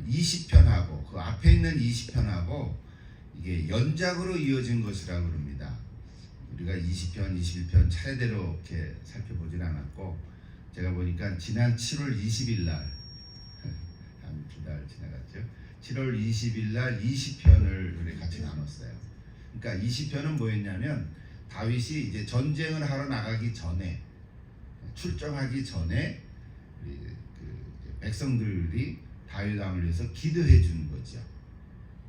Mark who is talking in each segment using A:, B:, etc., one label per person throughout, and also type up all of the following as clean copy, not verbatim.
A: 20편하고 그 앞에 있는 20편하고 이게 연작으로 이어진 것이라고 그럽니다. 우리가 20편, 21편 차례대로 이렇게 살펴보진 않았고 제가 보니까 지난 7월 20일 날 한 두 달 지나갔죠. 7월 20일 날 20편을 우리 같이 나눴어요. 그러니까 20편은 뭐였냐면 다윗이 이제 전쟁을 하러 나가기 전에 출정하기 전에 백성들이 다윗 왕을 위해서 기도해 주는 거죠.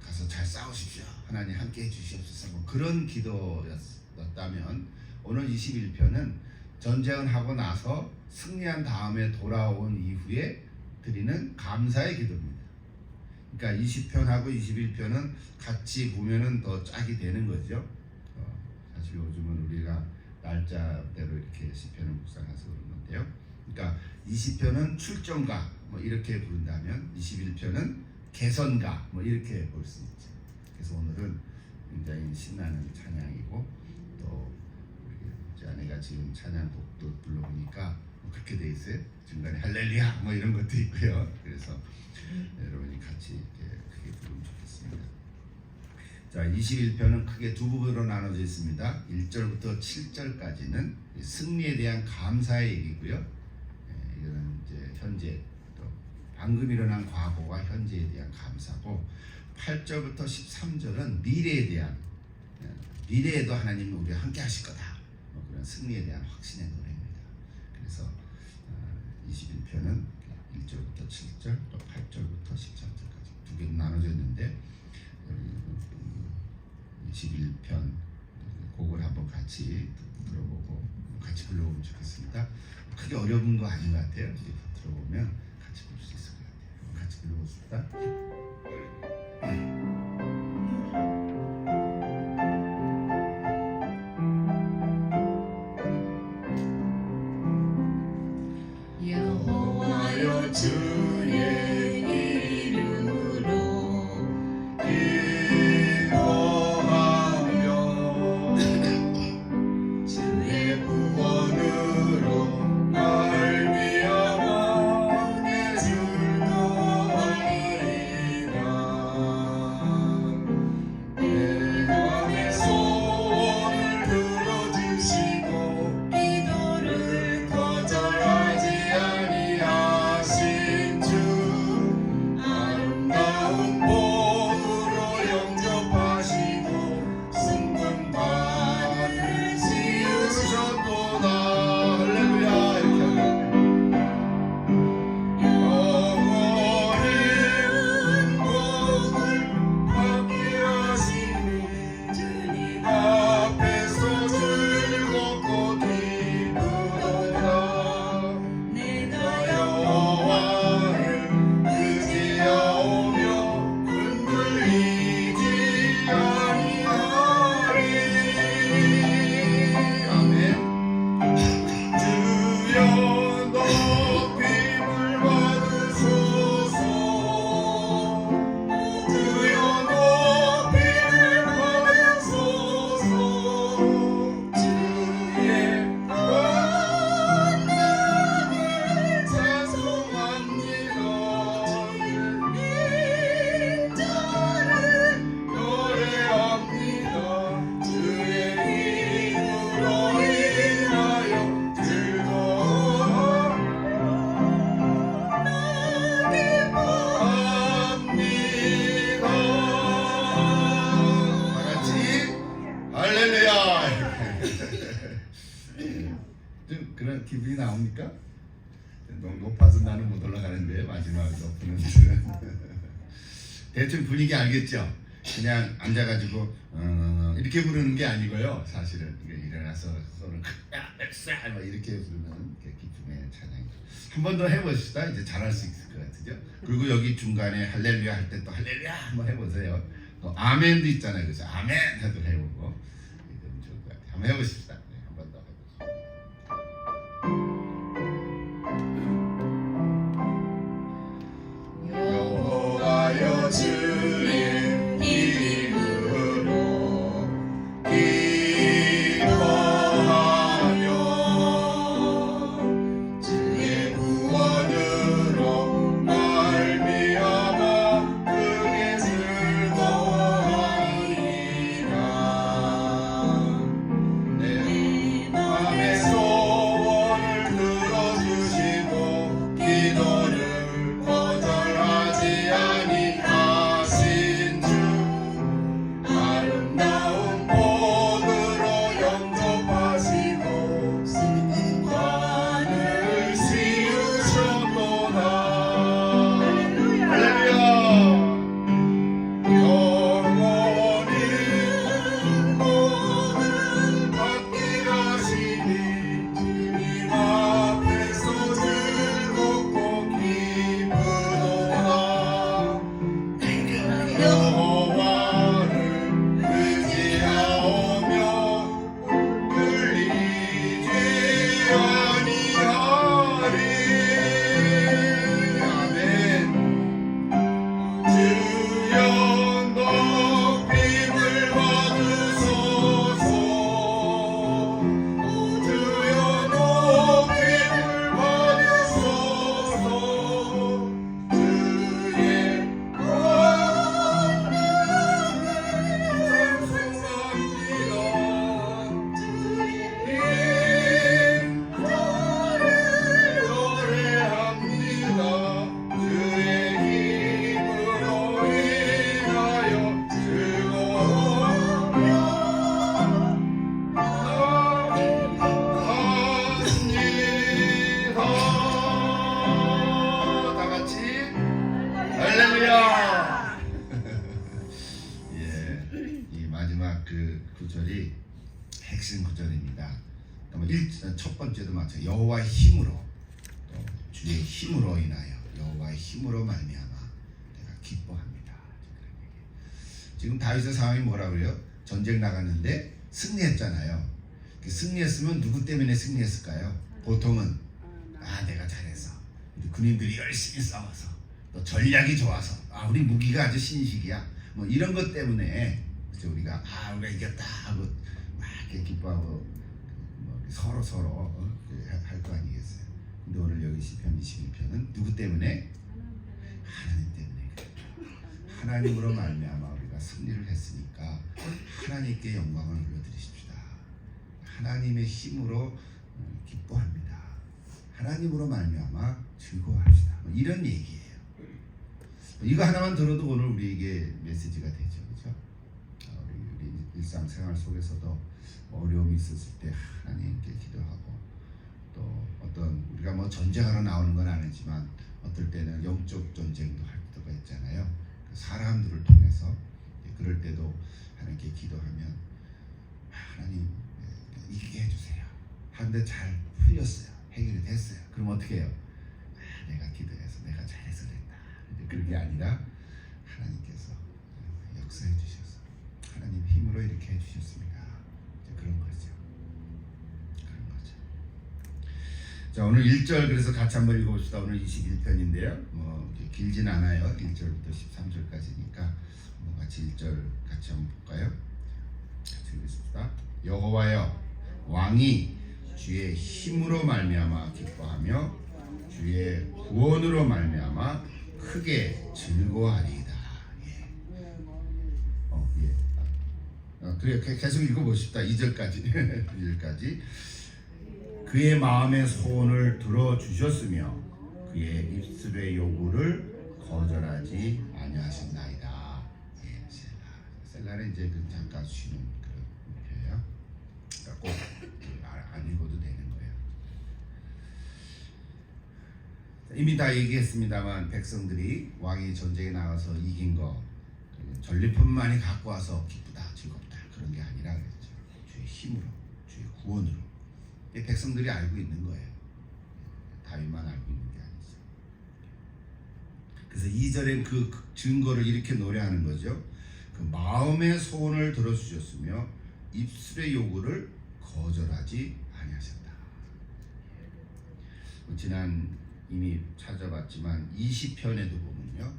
A: 가서 잘 싸우십시오. 하나님 함께 해주시옵소서. 뭐 그런 기도였다면 오늘 21편은 전쟁을 하고 나서 승리한 다음에 돌아온 이후에 드리는 감사의 기도입니다. 그러니까 20편하고 21편은 같이 보면은 더 짝이 되는 거죠. 사실 요즘은 우리가 날짜대로 이렇게 시편을 묵상해서 그런 건데요. 그러니까 20편은 출정가 뭐 이렇게 부른다면 21편은 개선가 뭐 이렇게 볼 수 있죠. 그래서 오늘은 굉장히 신나는 찬양이고 또 우리 아내가 지금 찬양곡도 불러보니까 뭐 그렇게 돼 있어요. 중간에 할렐루야 뭐 이런 것도 있고요. 그래서 여러분이 같이 이렇게 크게 부르면 좋겠습니다. 자, 21편은 크게 두 부분으로 나눠져 있습니다. 1절부터 7절까지는 승리에 대한 감사의 얘기고요. 이거는 이제 현재 또 방금 일어난 과거와 현재에 대한 감사고 8절부터 13절은 미래에 대한 미래에도 하나님은 우리와 함께 하실 거다. 뭐 그런 승리에 대한 확신의 노래입니다. 그래서 21편은 1절부터 7절 또 8절부터 13절까지 두 개로 나눠져 있는데 21편 곡을 한번 같이 들어보고 같이 불러보면 좋겠습니다. 크게 어려운 거 아닌 것 같아요. 이렇게 들어보면 같이 부를 수 있을 것 같아요. 같이 불러봅시다.
B: 여호와여 주의 이름으로 기도하며 주의 구원으로 말미암아 내 즐거워하리라. 내 맘의 소원을 들어주시고 기도를 거절하지 아니하신 주 아름다운 복으로 영접하시고 승분판을 지으셨도다. 할렐루야. 이렇게 영원히 은복을 받게 하시니 주님 앞에서 즐겁고 기쁘도다. 내가 여호와를 의지하오며 흔들리지 아니하리. 아멘. 주여 높임을 받으소서. 주여 높임을 받으소서. 주의 권능을 찬송합니다. 인자를 노래합니다. 주의 이름으로 인하여 기뻐합니다. 다같이 할렐루야. 좀 그런 기분이 나옵니까? 너무 높아서 나는 못 올라가는데 마지막 높은 대충 분위기 알겠죠? 그냥 앉아가지고 이렇게 부르는 게 아니고요. 사실은 일어나서 손을 막 이렇게 부르면 기쁨의 찬양이죠. 한 번 더 해보시다. 이제 잘할 수 있을 것 같으죠? 그리고 여기 중간에 할렐루야 할 때 또 할렐루야 한번 해보세요. 또 아멘도 있잖아요. 그래서 아멘 해도 해보고 이러면 좋을 것 같아요. 한번 해보십시다. 네, 한 번 더 해보시죠. 여호와여 주의 이름으로 기뻐하며 주의 구원으로 말미암아
A: 그 구절이 핵심 구절입니다. 첫 번째도 마찬가지. 여호와의 힘으로, 또 주의 힘으로 인하여, 여호와의 힘으로 말미암아 내가 기뻐합니다. 지금 다윗의 상황이 뭐라고요? 전쟁 나갔는데 승리했잖아요. 승리했으면 누구 때문에 승리했을까요? 보통은 내가 잘해서, 우리 군인들이 열심히 싸워서, 또 전략이 좋아서, 우리 무기가 아주 신식이야, 뭐 이런 것 때문에 그죠? 우리가 우리가 이겼다 하고 막 이렇게 기뻐하고 뭐 서로 할 거 아니겠어요? 근데 오늘 여기 시편 21편은 누구 때문에? 하나님 때문에. 하나님으로 말미암아 우리가 승리를 했으니까 하나님께 영광을 올려드리십시다. 하나님의 힘으로 기뻐합니다. 하나님으로 말미암아 즐거워합시다. 뭐 이런 얘기예요. 이거 하나만 들어도 오늘 우리에게 메시지가 되죠, 그렇죠? 우리 일상생활 속에서도 어려움이 있었을 때 하나님께 기도하고, 또 어떤 우리가 뭐 전쟁하러 나오는 건 아니지만 어떨 때는 영적 전쟁도 할 때가 있잖아요. 사람들을 통해서 그럴 때도 하나님께 기도하면 하나님 이기게 해주세요 하는데 잘 풀렸어요. 해결이 됐어요. 그럼 어떻게 해요? 내가 기도해서 내가 잘해서 그랬다. 근데 그게 아니라 하나님께서 역사해 주셔서 하나님 힘으로 이렇게 해주셨습니다. 그런 거죠. 그런 거죠. 자, 오늘 1절 그래서 같이 한번 읽어봅시다. 오늘 21편인데요. 뭐 길진 않아요. 1절부터 13절까지니까 같이 1절 같이 한번 볼까요? 같이 읽겠습니다. 여호와여, 왕이 주의 힘으로 말미암아 기뻐하며 주의 구원으로 말미암아 크게 즐거워하리이다. 그래, 계속 읽어보십시다. 2절까지. 2절까지. 그의 마음의 소원을 들어주셨으며 그의 입술의 요구를 거절하지 아니하셨나이다. 셀라는 이제 잠깐 쉬는 그런 표예요. 그러니까 꼭 안 읽어도 되는 거예요. 이미 다 얘기했습니다만 백성들이 왕이 전쟁에 나가서 이긴 거 전리품만이 갖고 와서 기쁘다 즐겁다 그런 게 아니라 그랬죠. 주의 힘으로, 주의 구원으로. 백성들이 알고 있는 거예요. 다윗만 알고 있는 게 아니죠. 그래서 2절에 그 증거를 이렇게 노래하는 거죠. 그 마음의 소원을 들어주셨으며 입술의 요구를 거절하지 아니하셨다. 지난 이미 찾아봤지만 20편에도 보면요,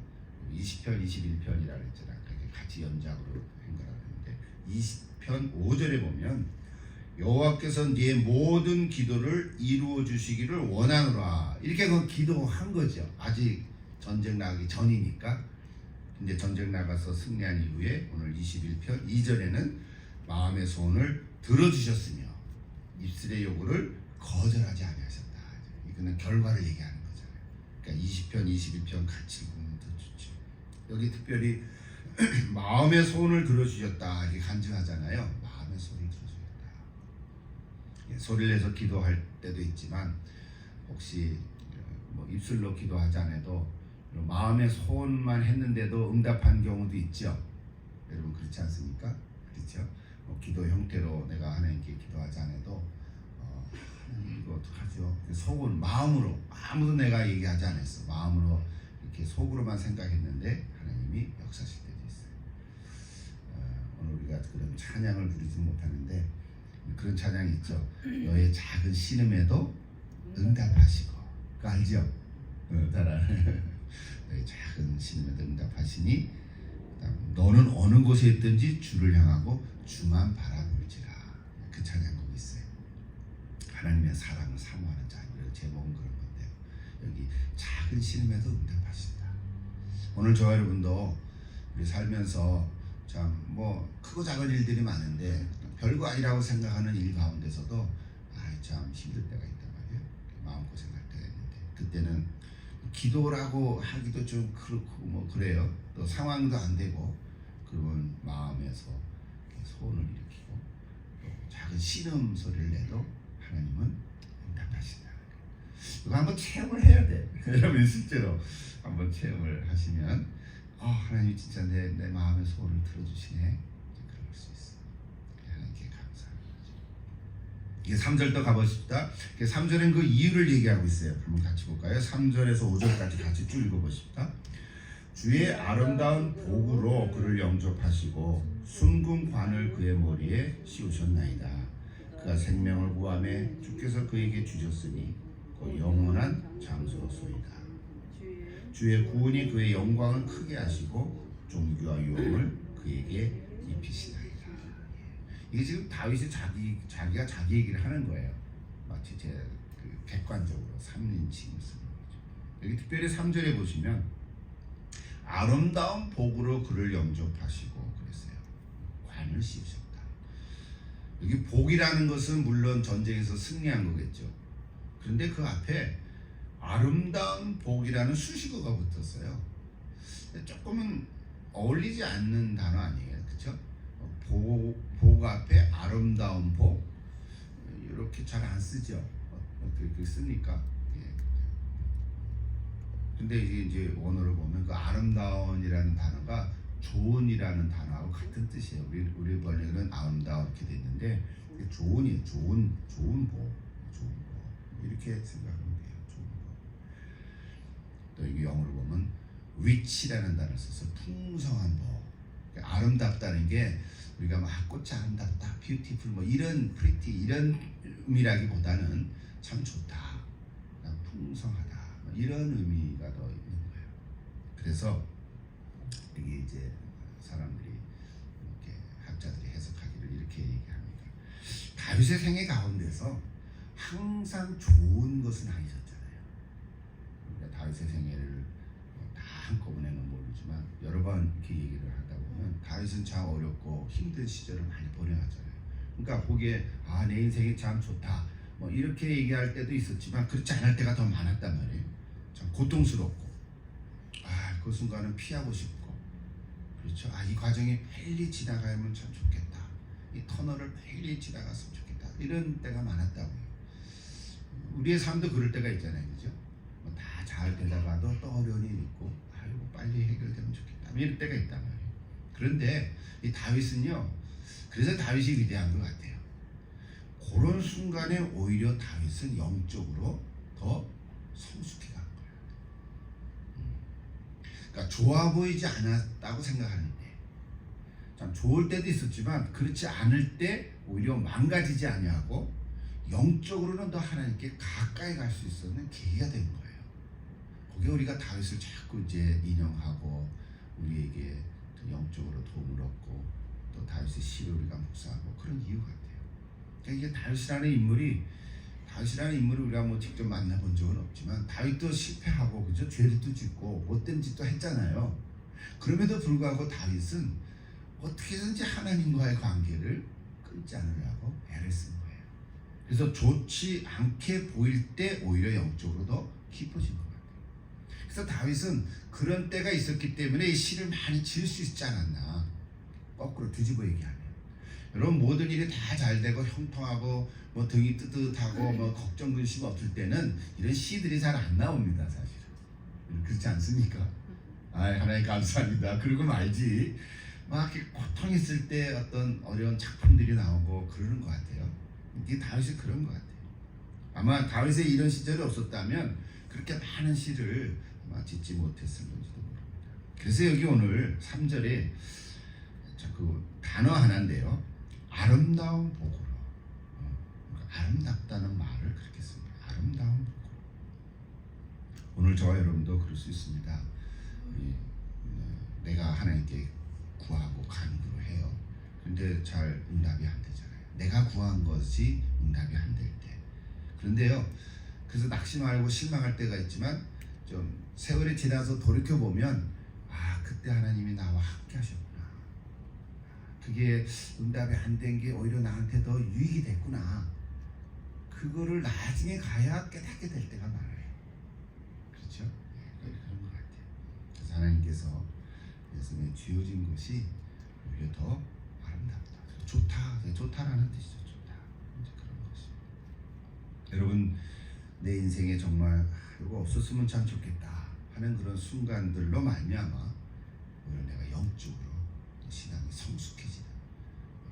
A: 20편, 21편이라 그랬잖아요. 같이 연작으로 한 거라 그랬는데 20편 5절에 보면 여호와께서 네 모든 기도를 이루어 주시기를 원하노라. 이렇게 그 기도한 거죠. 아직 전쟁 나가기 전이니까. 근데 전쟁 나가서 승리한 이후에 오늘 21편 2절에는 마음의 소원을 들어주셨으며 입술의 요구를 거절하지 아니하셨다. 이거는 결과를 얘기하는 거잖아요. 그러니까 20편, 21편 같이 보면 더 좋죠. 여기 특별히 마음의 소원을 들어주셨다 이렇게 간증하잖아요. 마음의 소원을 들어주셨다. 소리를 내서 기도할 때도 있지만 혹시 뭐 입술로 기도하지 않아도 마음의 소원만 했는데도 응답한 경우도 있죠. 여러분 그렇지 않습니까? 그렇죠? 기도 형태로 내가 하나님께 기도하지 않아도 하나님 이거 어떡하죠? 속은 마음으로 아무도 내가 얘기하지 않았어. 마음으로 이렇게 속으로만 생각했는데 하나님이 역사하실 때도 있어요. 오늘 우리가 그런 찬양을 부르지 못하는데 그런 찬양이 있죠. 너의 작은 신음에도 응답하시고. 그거 알죠? 잘 알아요. 너의 작은 신음에도 응답하시니 너는 어느 곳에 있든지 주를 향하고 주만 바라볼지라. 그 찬양곡이 있어요. 하나님의 사랑을 사모하는 자. 제목은 그런 건데요. 여기 작은 신음에도 응답하신다. 오늘 저와 여러분도 우리 살면서 참 뭐 크고 작은 일들이 많은데 별거 아니라고 생각하는 일 가운데서도 참 힘들 때가 있단 말이에요. 마음고생할 때가 있는데 그때는 기도라고 하기도 좀 그렇고 뭐 그래요. 또 상황도 안 되고 그러면 마음에서 소원을 일으키고 또 작은 신음 소리를 내도 하나님은 응답하신다. 이거 한번 체험을 해야 돼. 여러분 실제로 한번 체험을 하시면 하나님 진짜 내 마음의 소원을 들어주시네. 그럴 수 있어. 이게 3절 또 가보십시다. 3절엔 그 이유를 얘기하고 있어요. 한번 같이 볼까요? 3절에서 5절까지 같이 쭉 읽어보십시다. 주의 아름다운 복으로 그를 영접하시고 순금관을 그의 머리에 씌우셨나이다. 그가 생명을 구하매 주께서 그에게 주셨으니 그 영원한 장소소이다. 주의 구원이 그의 영광을 크게 하시고 존귀와 유업을 그에게 입히시나이다. 이게 지금 다윗이 자기가 자기 얘기를 하는 거예요. 마치 그 객관적으로 3인칭을 쓰는 거죠. 여기 특별히 3절에 보시면 아름다운 복으로 그를 영접하시고 그랬어요. 관을 씌우셨다. 여기 복이라는 것은 물론 전쟁에서 승리한 거겠죠. 그런데 그 앞에 아름다운 복이라는 수식어가 붙었어요. 조금은 어울리지 않는 단어 아니에요, 그렇죠? 복 앞에 아름다운 복 이렇게 잘 안 쓰죠. 어떻게 씁니까? 예. 근데 이제 원어를 보면 그 아름다운이라는 단어가 좋은이라는 단어하고 같은 뜻이에요. 우리 번역은 아름다운 이렇게 돼 있는데 좋은이에요. 좋은 복, 이렇게 생각하면 돼요. 좋은 복. 또 이게 영어로 보면 rich라는 단어를 써서 풍성한 복. 그러니까 아름답다는 게 우리가 막 꽃이 아름답다, beautiful 뭐 이런 pretty 이런 의미라기보다는 참 좋다, 풍성하다 뭐 이런 의미가 더 있는 거예요. 그래서 이게 이제 사람들이 이렇게 학자들이 해석하기를 이렇게 얘기합니다. 다윗의 생애 가운데서 항상 좋은 것은 아니셨잖아요. 우리가 다윗의 생애를 다 한꺼번에는 모르지만 여러 번 이렇게 얘기를 하다 보면 다윗은 참 어렵고 힘든 시절을 많이 보내왔잖아요. 그러니까 거기에 내 인생이 참 좋다 뭐 이렇게 얘기할 때도 있었지만 그렇지 않을 때가 더 많았단 말이에요. 참 고통스럽고 그 순간은 피하고 싶고 그렇죠. 이 과정이 빨리 지나가면 참 좋겠다. 이 터널을 빨리 지나갔으면 좋겠다. 이런 때가 많았다고요. 우리의 삶도 그럴 때가 있잖아요, 그죠? 다 잘 되다가도 또 어려운 일이 있고, 이거 빨리 해결되면 좋겠다. 이럴 때가 있단 말이에요. 그런데 이 다윗은요, 그래서 다윗이 위대한 것 같아요. 그런 순간에 오히려 다윗은 영적으로 더 성숙해 간 거예요. 그러니까 좋아 보이지 않았다고 생각하는데, 참 좋을 때도 있었지만 그렇지 않을 때 오히려 망가지지 아니하고 영적으로는 더 하나님께 가까이 갈 수 있었는 계기가 된 거예요. 그게 우리가 다윗을 자꾸 이제 인용하고 우리에게 영적으로 도움을 얻고 또 다윗의 시를 우리가 묵상하고 그런 이유 같아요. 그러니까 이게 다윗이라는 인물을 우리가 뭐 직접 만나본 적은 없지만 다윗도 실패하고 그죠? 죄도 짓고 못된 짓도 했잖아요. 그럼에도 불구하고 다윗은 어떻게든지 하나님과의 관계를 끊지 않으려고 애를 쓴 거예요. 그래서 좋지 않게 보일 때 오히려 영적으로 더 깊어진 것 같아요. 그래서 다윗은 그런 때가 있었기 때문에 이 시를 많이 지을 수 있지 않았나. 거꾸로 뒤집어 얘기하면 여러분 모든 일이 다 잘되고 형통하고 뭐 등이 뜨뜻하고 뭐 걱정 근심 없을 때는 이런 시들이 잘 안 나옵니다. 사실은 그렇지 않습니까? 하나님 감사합니다. 그러고 말지 막 이렇게 고통 있을 때 어떤 어려운 작품들이 나오고 그러는 것 같아요. 이게 다윗이 그런 것 같아요. 아마 다윗의 이런 시절이 없었다면 그렇게 많은 시를 아마 짓지 못했을지도 모릅니다. 그래서 여기 오늘 3절에 그 단어 하나인데요. 아름다운 복으로. 아름답다는 말을 그렇게 씁니다. 아름다운 복으로. 오늘 저와 여러분도 그럴 수 있습니다. 내가 하나님께 구하고 간구를 해요. 근데 잘 응답이 안 되잖아요. 내가 구한 것이 응답이 안 될 때. 그런데요. 그래서 낙심하고 실망할 때가 있지만 좀 세월이 지나서 돌이켜보면 그때 하나님이 나와 함께 하셨구나. 그게 응답이 안 된 게 오히려 나한테 더 유익이 됐구나. 그거를 나중에 가야 깨닫게 될 때가 많아요. 그렇죠? 그런 것 같아요. 그래서 하나님께서 예수님에 주어진 것이 오히려 더 아름답다. 좋다라는 뜻이죠. 좋다. 이제 그런 것입니다. 여러분 내 인생에 정말 이거 없었으면 참 좋겠다 하는 그런 순간들로 말미암아 오히려 내가 영적으로 신앙이 성숙해지는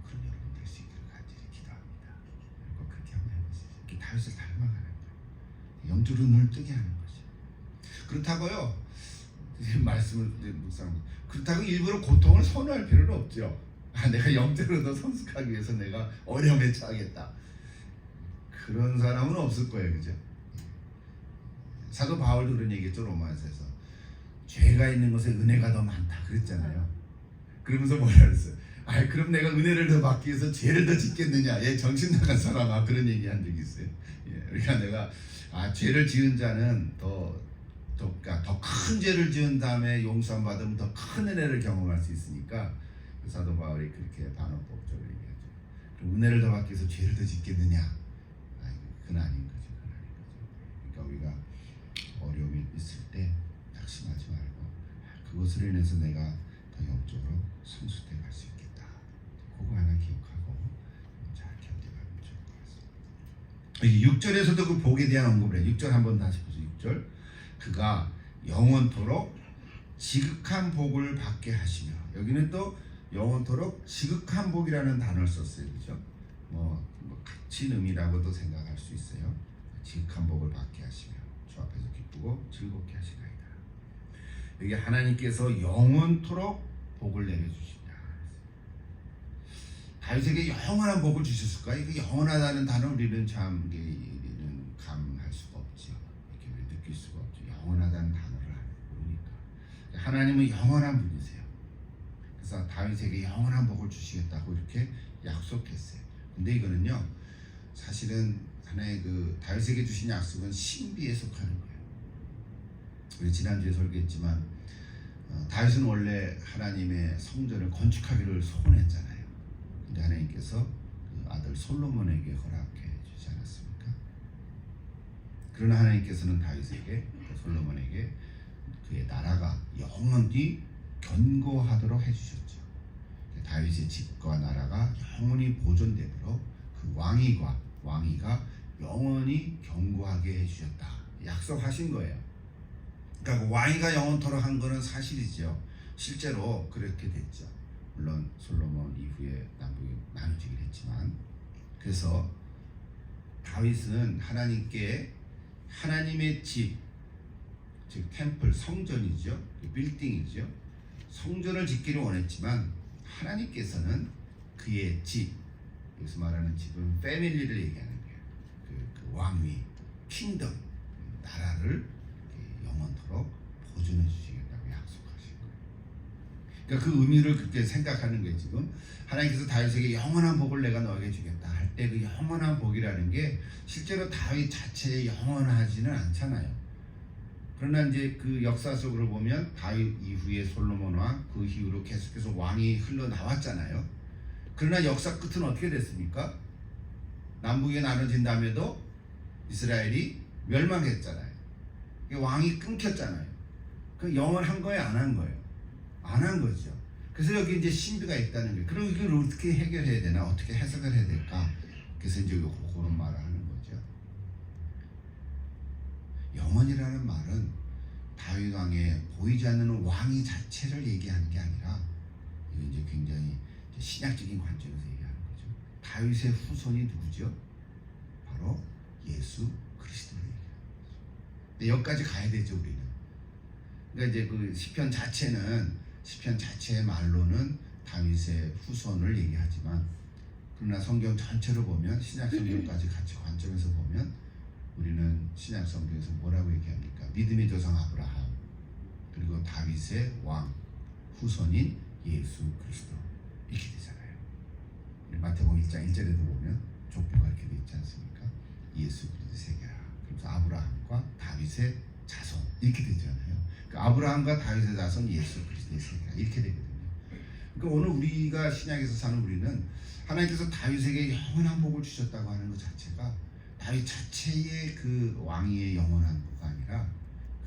A: 그런 여러분 될 수 있기를 간절히 기도합니다. 꼭 그렇게 한번 이렇게 다윗을 닮아가는 거예요. 영적으로 눈을 뜨게 하는 거죠. 그렇다고요. 말씀을 묵상. 그렇다고 일부러 고통을 선호할 필요는 없죠. 내가 영적으로 더 성숙하기 위해서 내가 어려움에 처하겠다. 그런 사람은 없을 거예요, 그죠? 사도 바울도 그런 얘기했죠, 로마서에서. 죄가 있는 것에 은혜가 더 많다 그랬잖아요. 그러면서 뭐라 그랬어요? 그럼 내가 은혜를 더 받기 위해서 죄를 더 짓겠느냐? 정신 나간 사람아, 그런 얘기 한 적이 있어요. 그러니까 내가 죄를 지은 자는 더 큰 죄를 지은 다음에 용서함 받으면 더 큰 은혜를 경험할 수 있으니까 사도 바울이 그렇게 반어법적으로 얘기하죠. 그럼 은혜를 더 받기 위해서 죄를 더 짓겠느냐? 그건 아닌 거죠. 그러니까 우리가 어려움이 있을 때 낙심하지 말고 그것으로 인해서 내가 더 영적으로 성숙돼 갈 수 있겠다. 그거 하나 기억하고 잘 견뎌가면 좋을 것 같습니다. 6절에서도 그 복에 대한 언급을 해요. 6절 한번 다시 보세요. 6절 그가 영원토록 지극한 복을 받게 하시며, 여기는 또 영원토록 지극한 복이라는 단어를 썼어요. 그죠? 같은 의미라고도 생각할 수 있어요. 지극한 복을 받게 하시며 주 앞에서 기쁘고 즐겁게 하시나이다. 여기 하나님께서 영원토록 복을 내려주신다. 다윗에게 영원한 복을 주셨을까? 이거 영원하다는 단어 우리는 우리는 감할 수가 없죠. 이렇게 우리 느낄 수가 없죠. 영원하다는 단어를 모르니까. 하나님은 영원한 분이세요. 그래서 다윗에게 영원한 복을 주시겠다고 이렇게 약속했어요. 근데 이거는요, 사실은 하나의 다윗에게 주신 약속은 신비에 속하는 거예요. 우리 지난주에 설교했지만 다윗은 원래 하나님의 성전을 건축하기를 소원했잖아요. 근데 하나님께서 그 아들 솔로몬에게 허락해 주지 않았습니까? 그러나 하나님께서는 다윗에게, 솔로몬에게 그의 나라가 영원히 견고하도록 해주셨죠. 다윗의 집과 나라가 영원히 보존되도록 그 왕위가 영원히 견고하게 해주셨다. 약속하신 거예요. 그러니까 그 왕위가 영원토록 한 거는 사실이죠. 실제로 그렇게 됐죠. 물론 솔로몬 이후에 남북이 나눠지긴 했지만, 그래서 다윗은 하나님의 집, 즉 템플, 성전이죠. 빌딩이죠. 성전을 짓기를 원했지만 하나님께서는 그의 집, 여기서 말하는 집은 패밀리를 얘기하는 거예요. 그 왕위, 킹덤, 나라를 영원토록 보존해 주시겠다고 약속하신 거예요. 그러니까 그 의미를 그렇게 생각하는 게, 지금 하나님께서 다윗에게 영원한 복을 내가 너에게 주겠다 할 때 그 영원한 복이라는 게 실제로 다윗 자체에 영원하지는 않잖아요. 그러나 이제 그 역사 속으로 보면 다윗 이후에 솔로몬 왕, 그 이후로 계속해서 왕이 흘러나왔잖아요. 그러나 역사 끝은 어떻게 됐습니까? 남북에 나눠진 다음에도 이스라엘이 멸망했잖아요. 왕이 끊겼잖아요. 그 영원한 거예요, 안 한 거예요? 안 한 거죠. 그래서 여기 이제 신비가 있다는 거예요. 그럼 이걸 어떻게 해결해야 되나? 어떻게 해석을 해야 될까? 그래서 이제 그런 말을 하는 거죠. 영원이라는 말은 다윗 왕의 보이지 않는 왕위 자체를 얘기하는 게 아니라, 이거 이제 굉장히 신약적인 관점에서 얘기하는 거죠. 다윗의 후손이 누구죠? 바로 예수 그리스도를 얘기하는 거죠. 근데 여기까지 가야 되죠, 우리는. 그러니까 이제 그 시편 자체의 말로는 다윗의 후손을 얘기하지만, 그러나 성경 전체로 보면, 신약 성경까지 같이 관점에서 보면 우리는 신약 성경에서 뭐라고 얘기합니까? 믿음의 조상 아브라함, 그리고 다윗의 왕 후손인 예수 그리스도, 이렇게 되잖아요. 마태복음 1장 1절에도 보면 족보가 이렇게 돼 있지 않습니까? 예수 그리스도 세계라. 그래서 아브라함과 다윗의 자손, 이렇게 되잖아요. 그러니까 아브라함과 다윗의 자손, 예수 그리스도의 세계라, 이렇게 되거든요. 그러니까 오늘 우리가 신약에서 사는 우리는 하나님께서 다윗에게 영원한 복을 주셨다고 하는 것 자체가 다윗 자체의 그 왕위의 영원한 복이 아니라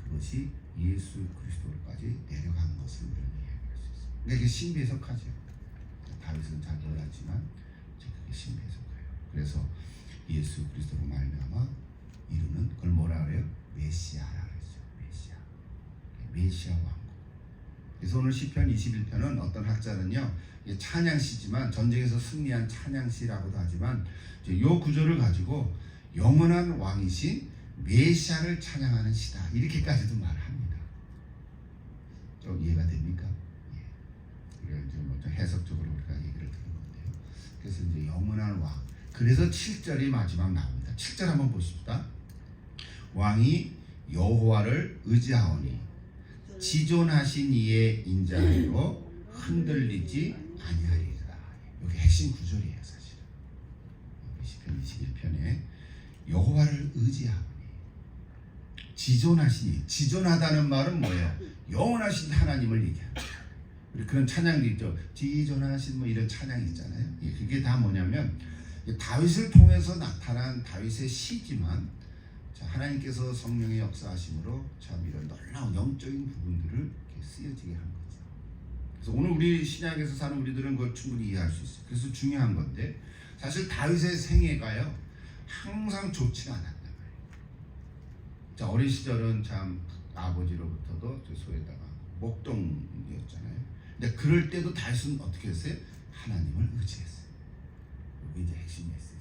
A: 그것이 예수 그리스도까지 내려간 것을 우리는 이야기할 수 있습니다. 그러니까 이게 신비에 속하죠. 다윗은 잘 몰랐지만 그게 신비에 속해요. 그래서 예수 그리스도로 말미암아 이루는 그걸 뭐라 그래요? 메시아라 그랬죠. 메시아 왕국. 그래서 오늘 시편 21편은 어떤 학자는요, 찬양시지만 전쟁에서 승리한 찬양시라고도 하지만 이 구절을 가지고 영원한 왕이신 메시아를 찬양하는 시다. 이렇게까지도 말합니다. 좀 이해가 됩니까? 예. 이걸 이제 뭐 좀 해석적으로 우리가 얘기를 드는 건데요. 그래서 이제 영원한 왕. 그래서 7절이 마지막 나옵니다. 7절 한번 보십시다. 왕이 여호와를 의지하오니 지존하신 이의 인자하여 흔들리지 아니하리라. 여기 핵심 구절이에요, 사실은. 시편 21편에 여호와를 의지하오니 지존하신 이. 지존하다는 말은 뭐예요? 영원하신 하나님을 얘기합니다. 우리 그런 찬양도 있죠. 지존하신 뭐 이런 찬양이 있잖아요. 예, 그게 다 뭐냐면 다윗을 통해서 나타난 다윗의 시지만 하나님께서 성령의 역사하심으로 참 이런 놀라운 영적인 부분들을 이렇게 쓰여지게 한 거죠. 그래서 오늘 우리 신약에서 사는 우리들은 그걸 충분히 이해할 수 있어요. 그래서 중요한 건데 사실 다윗의 생애가요 항상 좋지가 않았단 말이에요. 자, 어린 시절은 참 아버지로부터도 소에다가 목동이었잖아요. 근데 그럴 때도 다윗은 어떻게 했어요? 하나님을 의지했어요. 이게 이제 핵심 메시지죠.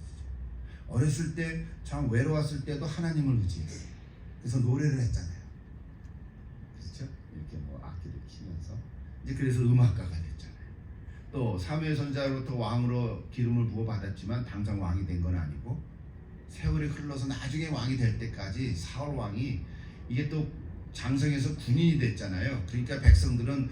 A: 어렸을 때 참 외로웠을 때도 하나님을 의지했어요. 그래서 노래를 했잖아요. 그렇죠? 이렇게 뭐 악기를 키면서 이제 그래서 음악가가 됐잖아요. 또 사무엘 선지자로부터 왕으로 기름을 부어 받았지만 당장 왕이 된 건 아니고 세월이 흘러서 나중에 왕이 될 때까지 사울 왕이 이게 또 장성에서 군인이 됐잖아요. 그러니까 백성들은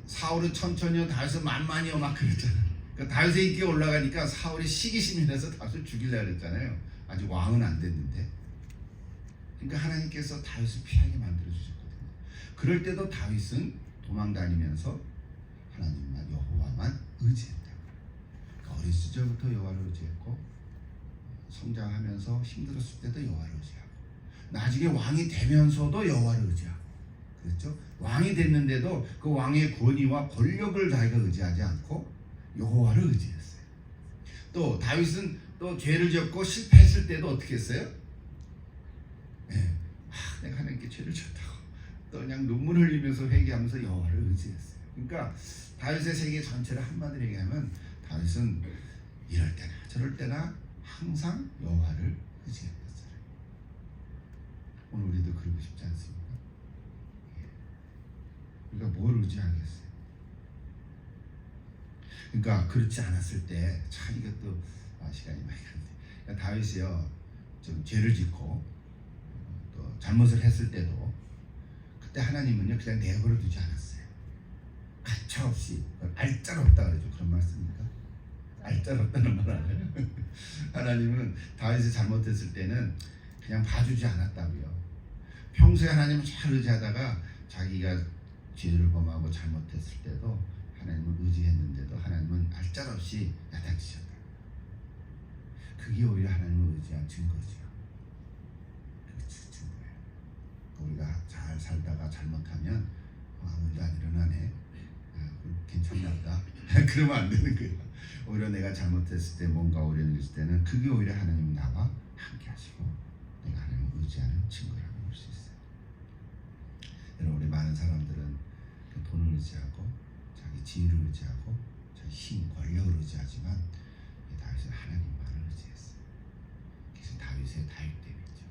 A: 사울은 천천히요, 다윗은 만만히요 막 그랬잖아요. 그러니까 다윗의 인기가 올라가니까 사울이 시기심이 나서 다윗을 죽이려고 그랬잖아요. 아직 왕은 안 됐는데. 그러니까 하나님께서 다윗을 피하게 만들어 주셨거든요. 그럴 때도 다윗은 도망 다니면서 하나님만 여호와만 의지했다. 그러니까 어린 시절부터 여호와를 의지했고 성장하면서 힘들었을 때도 여호와를 의지하고 나중에 왕이 되면서도 여호와를 의지하고 그렇죠? 왕이 됐는데도 그 왕의 권위와 권력을 자기가 의지하지 않고 여호와를 의지했어요. 또 다윗은 또 죄를 지었고 실패했을 때도 어떻게 했어요? 네. 내가 하나님께 죄를 지었다고 또 그냥 눈물 흘리면서 회개하면서 여호와를 의지했어요. 그러니까 다윗의 세계 전체를 한마디로 얘기하면 다윗은 이럴 때나 저럴 때나 항상 여호와를 의지했던 사람이에요. 오늘 우리도 그러고 싶지 않습니까? 우리가 뭘 의지하겠어요? 그러니까 그렇지 않았을 때 참 이것도 시간이 많이 가는데 그러니까 다윗이요 좀 죄를 짓고 또 잘못을 했을 때도 그때 하나님은요 그냥 내버려 두지 않았어요. 가차없이 알짤없다 그러죠. 그런 말 씁니까? 알짤없다는 말 알아요? 하나님은 다윗이 잘못했을 때는 그냥 봐주지 않았다고요. 평소에 하나님을 잘 의지하다가 자기가 죄를 범하고 잘못했을 때도 하나님을 의지했는데도 하나님은 알짤없이 야단치셨다. 그게 오히려 하나님을 의지한 증거죠. 그게 증거예요. 우리가 잘 살다가 잘못하면 아무 일도 안 일어나네. 괜찮나 보다. 그러면 안 되는 거예요. 오히려 내가 잘못했을 때 뭔가 어려움이 있을 때는 그게 오히려 하나님 나와 함께 하시고 내가 하나님을 의지하는 증거라고 볼 수 있어요. 여러분 우리 많은 사람들은 돈을 의지하고 자기 지위를 의지하고 자기 힘, 권력을 의지하지만 다윗은 하나님만을 의지했어요. 그래서 다윗의 다윗됨이죠.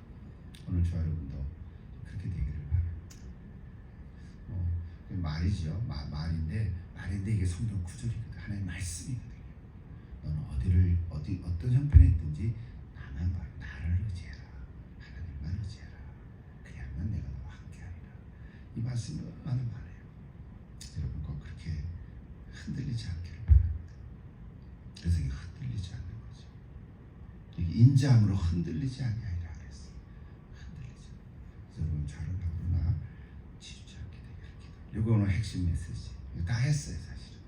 A: 오늘 저 여러분도 그렇게 되기를 바랍니다. 말이죠. 말인데 이게 성경 구절이거든. 하나님의 말씀이거든요. 너는 어떤 형편에 있든지 나만 바로 나를 의지해라. 하나님만 의지해라. 그리하면 내가 너와 함께하리라. 이 말씀이 얼마나 많아요. 여러분 꼭 그렇게 흔들리지 않기를 바랍니다. 그래서 이게 흔들리지 않는 거죠. 이게 인자함으로 흔들리지 아니하리라 그랬어요. 흔들리지. 여러분 잘은 하구나 치우지 않게 되기를 기도. 이거 오늘 핵심 메시지. 다 했어요 사실은.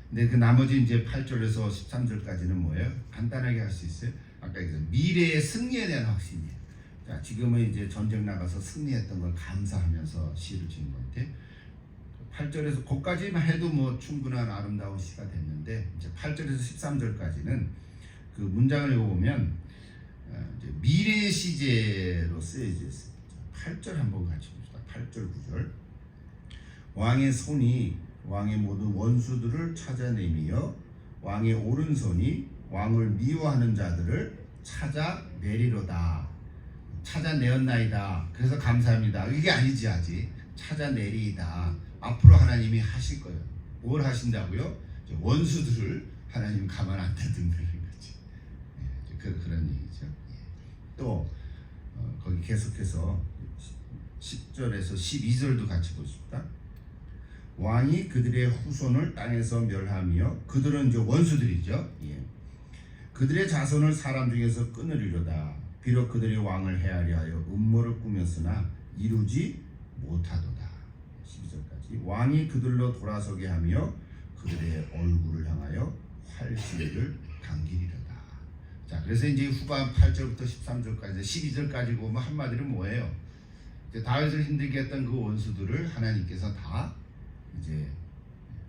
A: 근데 그 나머지 이제 8절에서 13절까지는 뭐예요? 간단하게 할 수 있어요. 아까 얘기했던 미래의 승리에 대한 확신이에요. 자, 지금은 이제 전쟁 나가서 승리했던 걸 감사하면서 시를 지은 건데 8절에서 거기까지만 해도 뭐 충분한 아름다운 시가 됐는데 이제 8절에서 13절까지는 그 문장을 읽어보면 이제 미래의 시제로 쓰여져 있습니다. 8절 한번 같이 봅시다. 8절 9절 왕의 손이 왕의 모든 원수들을 찾아내미며 왕의 오른손이 왕을 미워하는 자들을 찾아내리라. 내리로다. 찾아내었나이다. 그래서 감사합니다. 이게 아니지 아직. 찾아내리이다. 앞으로 하나님이 하실 거예요. 뭘 하신다고요? 원수들을 하나님 가만 안 두는다는 거지. 그런 얘기죠. 또 거기 계속해서 10절에서 12절도 같이 보십시다. 왕이 그들의 후손을 땅에서 멸하며 그들은 이제 원수들이죠. 그들의 자손을 사람 중에서 끊으리로다. 비록 그들이 왕을 해하려 하여 음모를 꾸몄으나 이루지 못하도다. 12절까지. 왕이 그들로 돌아서게 하며 그들의 얼굴을 향하여 활시위를 당기리로다. 자, 그래서 이제 후반 8절부터 13절까지 12절까지 보면 한마디로 뭐예요? 이제 다윗을 힘들게 했던 그 원수들을 하나님께서 다 이제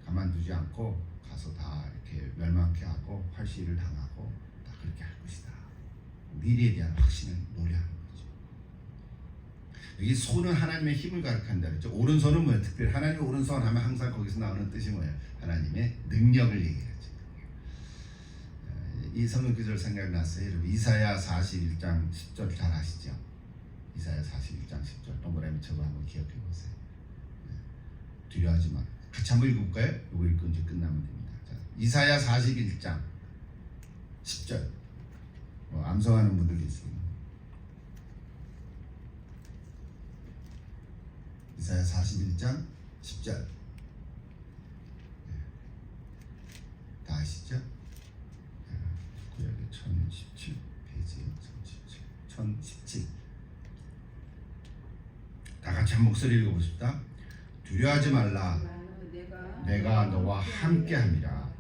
A: 가만두지 않고 가서 다 이렇게 멸망케 하고 활시위를 당하고 다 그렇게 할 것이다. 미래에 대한 확신을 노래하는 거죠. 여기 손은 하나님의 힘을 가리킨다 그랬죠. 오른손은 뭐예요? 특별히 하나님의 오른손 하면 항상 거기서 나오는 뜻이 뭐예요? 하나님의 능력을 얘기하죠. 이 성경 구절 생각났어요. 여러분 이사야 41장 10절 잘 아시죠? 이사야 41장 10절 동그라미 쳐서 한번 기억해 보세요. 두려워하지 마. 같이 한번 읽어볼까요? 이거 읽고 이제 끝나면 됩니다. 자, 이사야 41장 10절 암송하는 분들 계십니다. 이사야 41장 10절 다 아시죠? 구약의 1017 페이지 1017 다 같이 한 목소리 읽어보십시다. 두려워하지 말라. 내가 너와 함께함이라.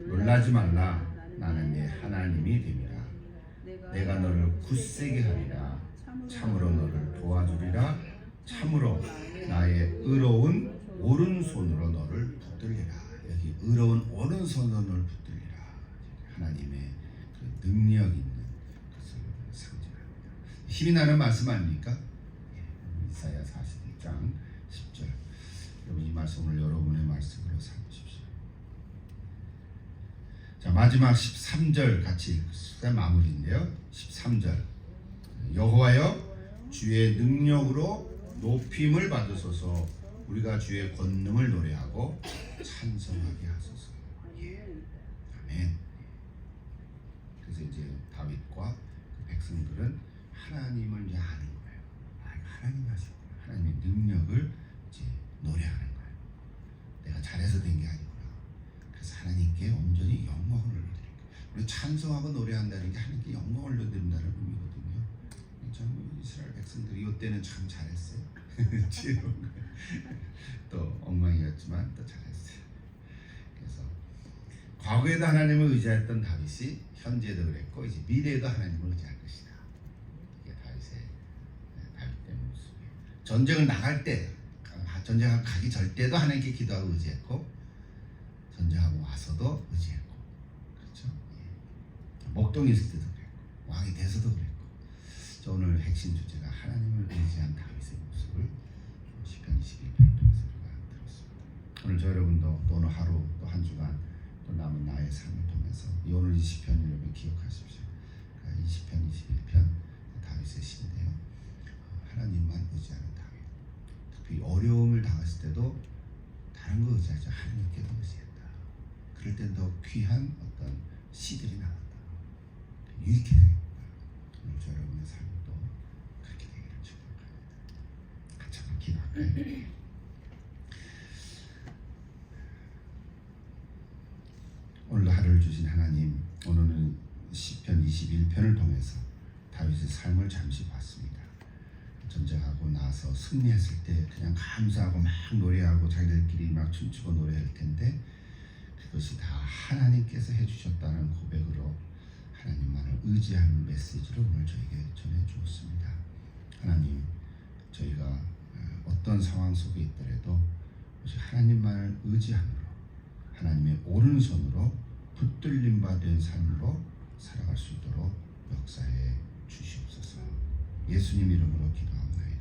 A: 놀라지 말라. 나는 네 하나님이 됨이라. 내가 너를 굳세게 하리라. 참으로 너를 도와주리라. 참으로 나의 의로운 오른손으로 너를 붙들리라. 여기 의로운 오른손으로 너를 붙들리라. 하나님의 그 능력 있는 것을 상징합니다. 힘이 나는 말씀 아닙니까? 이사야 41장 10절. 여러분 이 말씀을 여러분의 말씀으로 삼으십시오. 자, 마지막 13절 같이 읽읍시다. 마무리인데요. 13절. 여호와여 주의 능력으로 높임을 받으소서. 우리가 주의 권능을 노래하고 찬송하게 하소서. 아멘. 그래서 이제 다윗과 그 백성들은 하나님을 이제 아는 거예요. 하나님 하시고 하나님의 능력을 이제 노래하는 거예요. 내가 잘해서 된 게 아니구나. 그래서 하나님께 온전히 영광을 올려드리는 거예요. 우리 찬송하고 노래한다는 게 하나님께 영광을 올려드린다는 의미거든요. 참 이스라엘 백성들이 이때는 참 잘했어요. 또 엉망이었지만 또 잘했어요. 그래서 과거에도 하나님을 의지했던 다윗이 현재도 그랬고 이제 미래에도 하나님을 의지할 것이다. 이게 다윗의 모습이에요. 전쟁을 나갈 때, 전쟁을 가기 전 때도 하나님께 기도하고 의지했고, 전쟁하고 와서도 의지했고, 그렇죠? 목동에 있을 때도 그랬고, 왕이 돼서도 그랬고. 저 오늘 핵심 주제가 하나님을 의지한 다윗의 모습을 시편 21편을 통해서 우리가 들었습니다. 오늘 저 여러분도 또 오늘 하루 또 한 주간 또 남은 나의 삶을 통해서 이 오늘 20편 여러분 기억하십시오. 20편 21편 다윗의 시인데요. 하나님만 의지하는 다윗. 특히 어려움을 당했을 때도 다른 거 의지하지 하나님께도 의지했다. 그럴 땐 더 귀한 어떤 시들이 나왔다. 유익해 되겠다. 오늘 저 여러분의 삶도 그렇게 되기를 축복합니다. 같이 한번 기도할까요? 오늘 하루를 주신 하나님, 오늘은 시편 21편을 통해서 다윗의 삶을 잠시 봤습니다. 전쟁하고 나서 승리했을 때 그냥 감사하고 막 노래하고 자기들끼리 막 춤추고 노래할 텐데 그것이 다 하나님께서 해주셨다는 고백으로 하나님만을 의지하는 메시지를 오늘 저에게 전해주었습니다. 하나님, 저희가 어떤 상황 속에 있더라도 오직 하나님만을 의지함으로 하나님의 오른손으로 붙들림 받은 삶으로 살아갈 수 있도록 역사해 주시옵소서. 예수님 이름으로 기도합니다.